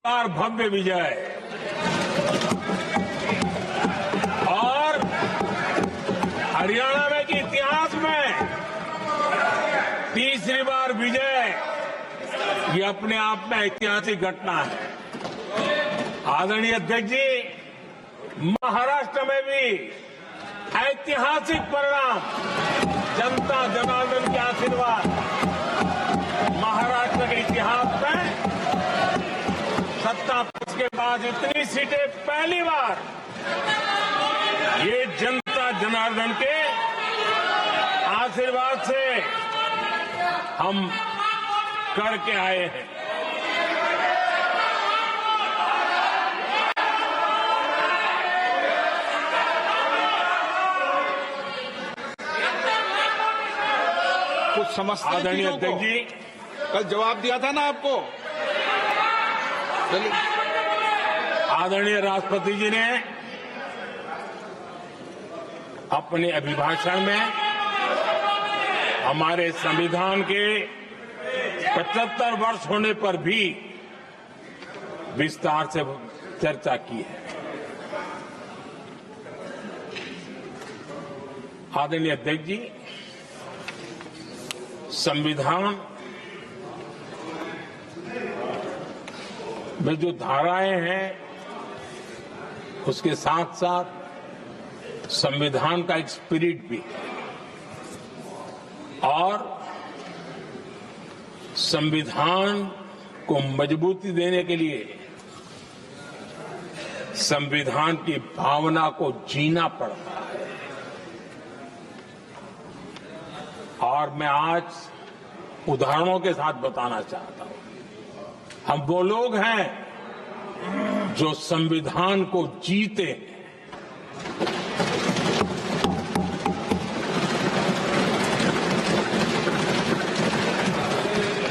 बार भव्य विजय और हरियाणा में के इतिहास में तीसरी बार विजय, ये अपने आप में ऐतिहासिक घटना है। आदरणीय अध्यक्ष जी, महाराष्ट्र में भी ऐतिहासिक परिणाम, जनता जनार्दन के आशीर्वाद, महाराष्ट्र के इतिहास में सत्ता पक्ष के बाद इतनी सीटें पहली बार ये जनता जनार्दन के आशीर्वाद से हम करके आए हैं। कुछ समझते हैं आदरणीय चीजों को? अध्यक्ष जी, कल जवाब दिया था ना आपको। चलिए। आदरणीय राष्ट्रपति जी ने अपने अभिभाषण में हमारे संविधान के 75 वर्ष होने पर भी विस्तार से चर्चा की है। आदरणीय अध्यक्ष जी, संविधान में जो धाराएं हैं उसके साथ साथ संविधान का एक स्पिरिट भी है और संविधान को मजबूती देने के लिए संविधान की भावना को जीना पड़ता है। और मैं आज उदाहरणों के साथ बताना चाहता हूं, हम वो लोग हैं जो संविधान को जीते हैं।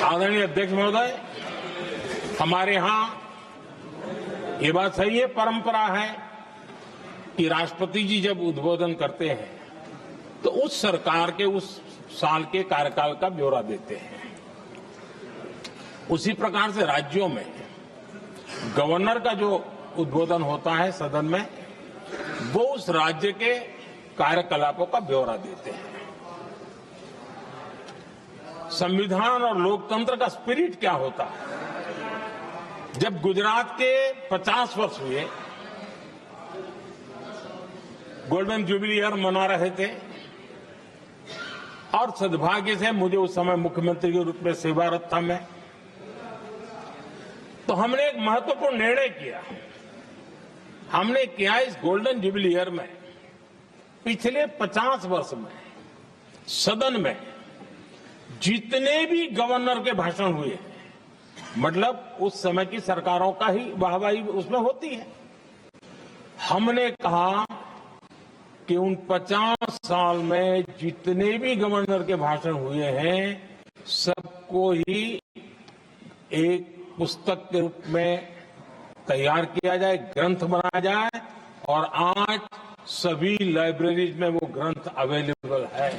आदरणीय अध्यक्ष महोदय, हमारे यहां ये बात सही है, परंपरा है कि राष्ट्रपति जी जब उद्बोधन करते हैं तो उस सरकार के उस साल के कार्यकाल का ब्यौरा देते हैं। उसी प्रकार से राज्यों में गवर्नर का जो उद्बोधन होता है सदन में, वो उस राज्य के कार्यकलापों का ब्यौरा देते हैं। संविधान और लोकतंत्र का स्पिरिट क्या होता है? जब गुजरात के 50 वर्ष हुए, गोल्डन जुबली ईयर मना रहे थे और सद्भाग्य से मुझे उस समय मुख्यमंत्री के रूप में सेवारत था मैं, तो हमने एक महत्वपूर्ण निर्णय किया। हमने किया इस गोल्डन जुबली ईयर में पिछले 50 वर्ष में सदन में जितने भी गवर्नर के भाषण हुए, मतलब उस समय की सरकारों का ही वाहवाही उसमें होती है, हमने कहा कि उन 50 साल में जितने भी गवर्नर के भाषण हुए हैं सबको ही एक पुस्तक के रूप में तैयार किया जाए, ग्रंथ बनाया जाए और आज सभी लाइब्रेरीज में वो ग्रंथ अवेलेबल है।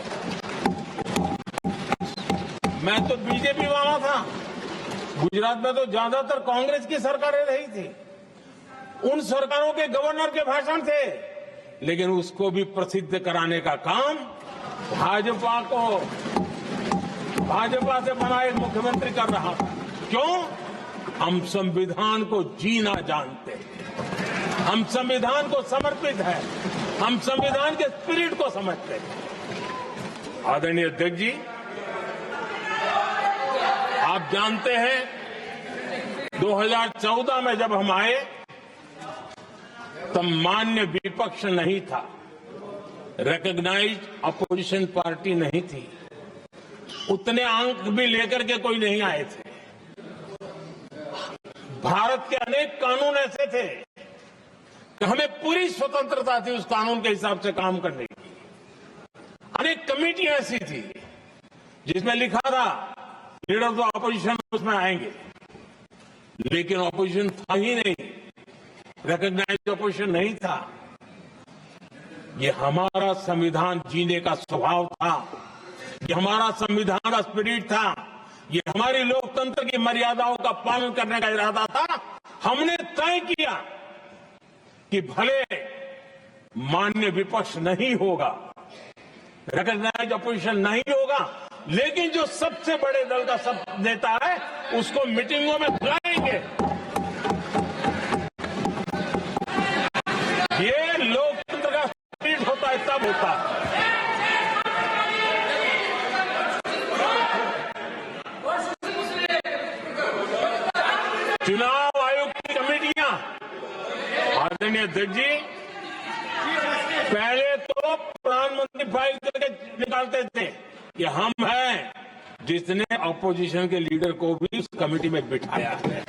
मैं तो बीजेपी वाला था, गुजरात में तो ज्यादातर कांग्रेस की सरकारें रही थी, उन सरकारों के गवर्नर के भाषण थे, लेकिन उसको भी प्रसिद्ध कराने का काम भाजपा से बना एक मुख्यमंत्री कर रहा था। क्यों? हम संविधान को जीना जानते हैं, हम संविधान को समर्पित है, हम संविधान के स्पिरिट को समझते हैं। आदरणीय अध्यक्ष जी, आप जानते हैं 2014 में जब हम आए तब मान्य विपक्ष नहीं था, रिकॉग्नाइज्ड अपोजिशन पार्टी नहीं थी, उतने अंक भी लेकर के कोई नहीं आए थे। भारत के अनेक कानून ऐसे थे कि हमें पूरी स्वतंत्रता थी उस कानून के हिसाब से काम करने की। अनेक कमेटियां ऐसी थी जिसमें लिखा था लीडर्स ऑफ अपोजिशन उसमें आएंगे, लेकिन अपोजिशन था ही नहीं, रिकॉग्नाइज्ड अपोजिशन नहीं था। ये हमारा संविधान जीने का स्वभाव था, ये हमारा संविधान का स्पिरिट था, ये हमारी लोकतंत्र की मर्यादाओं का पालन करने का इरादा था हमने तय किया कि भले मान्य विपक्ष नहीं होगा, रिकॉग्नाइज अपोजिशन नहीं होगा, लेकिन जो सबसे बड़े दल का सब नेता है उसको मीटिंगों में बुलाएंगे। ये लोकतंत्र का स्पिरिट होता है, तब होता है। चुनाव आयोग की कमेटियां, आदरणीय अध्यक्ष जी, पहले तो प्रधानमंत्री फाइल करके निकालते थे कि हम हैं जिसने अपोजिशन के लीडर को भी उस कमेटी में बिठाया है।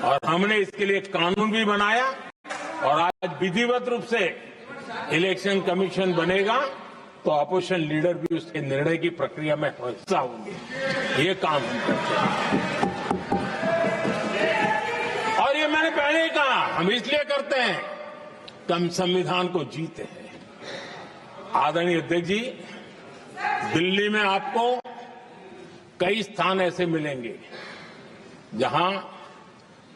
और हमने इसके लिए कानून भी बनाया और आज विधिवत रूप से इलेक्शन कमीशन बनेगा तो अपोजिशन लीडर भी उसके निर्णय की प्रक्रिया में हिस्सा होंगे। ये काम हम करते हैं और ये मैंने पहले ही कहा, हम इसलिए करते हैं कि हम संविधान को जीते हैं। आदरणीय अध्यक्ष जी, दिल्ली में आपको कई स्थान ऐसे मिलेंगे जहां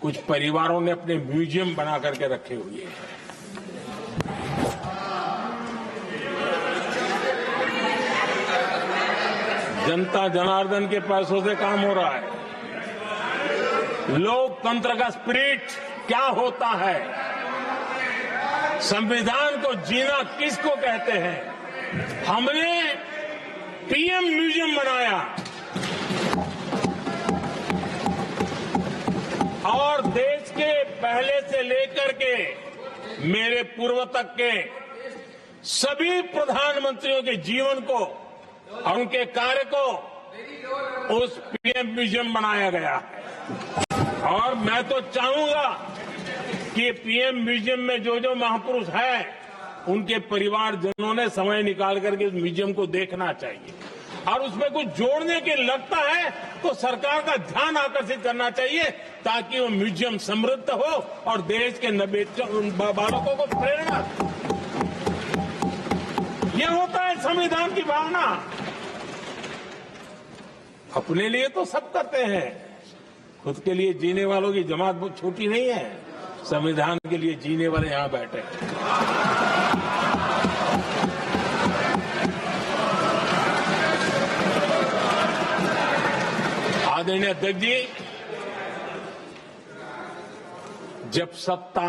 कुछ परिवारों ने अपने म्यूजियम बना करके रखे हुए हैं। जनता जनार्दन के पैसों से काम हो रहा है। लोकतंत्र का स्पिरिट क्या होता है, संविधान को जीना किसको कहते हैं, हमने पीएम म्यूजियम बनाया और देश के पहले से लेकर के मेरे पूर्व तक के सभी प्रधानमंत्रियों के जीवन को और उनके कार्य को उस पीएम म्यूजियम बनाया गया है। और मैं तो चाहूंगा कि पीएम म्यूजियम में जो जो महापुरुष हैं उनके परिवारजनों ने समय निकाल करके उस म्यूजियम को देखना चाहिए और उसमें कुछ जोड़ने के लगता है तो सरकार का ध्यान आकर्षित करना चाहिए ताकि वो म्यूजियम समृद्ध हो और देश के बालकों को प्रेरणा। ये होता है संविधान की भावना। अपने लिए तो सब करते हैं, खुद के लिए जीने वालों की जमात बहुत छोटी नहीं है। संविधान के लिए जीने वाले यहां बैठे हैं। आदरणीय अध्यक्ष जी, जब सत्ता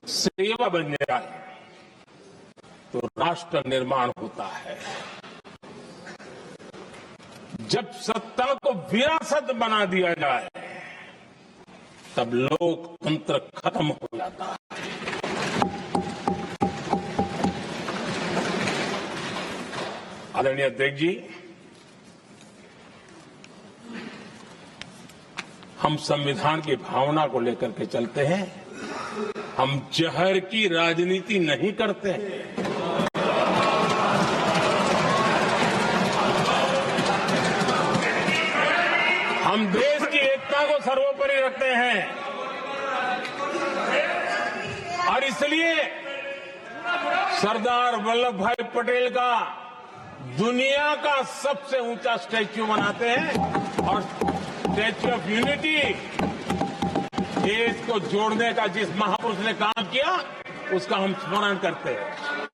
सेवा बन जाए तो राष्ट्र निर्माण होता है। जब सत्ता को विरासत बना दिया जाए तब लोकतंत्र खत्म हो जाता है। आदरणीय अध्यक्ष जी, हम संविधान की भावना को लेकर के चलते हैं, हम जहर की राजनीति नहीं करते हैं। हम देश की एकता को सर्वोपरि रखते हैं और इसलिए सरदार वल्लभ भाई पटेल का दुनिया का सबसे ऊंचा स्टैच्यू बनाते हैं और स्टैच्यू ऑफ यूनिटी देश को जोड़ने का जिस महापुरुष ने काम किया उसका हम स्मरण करते हैं।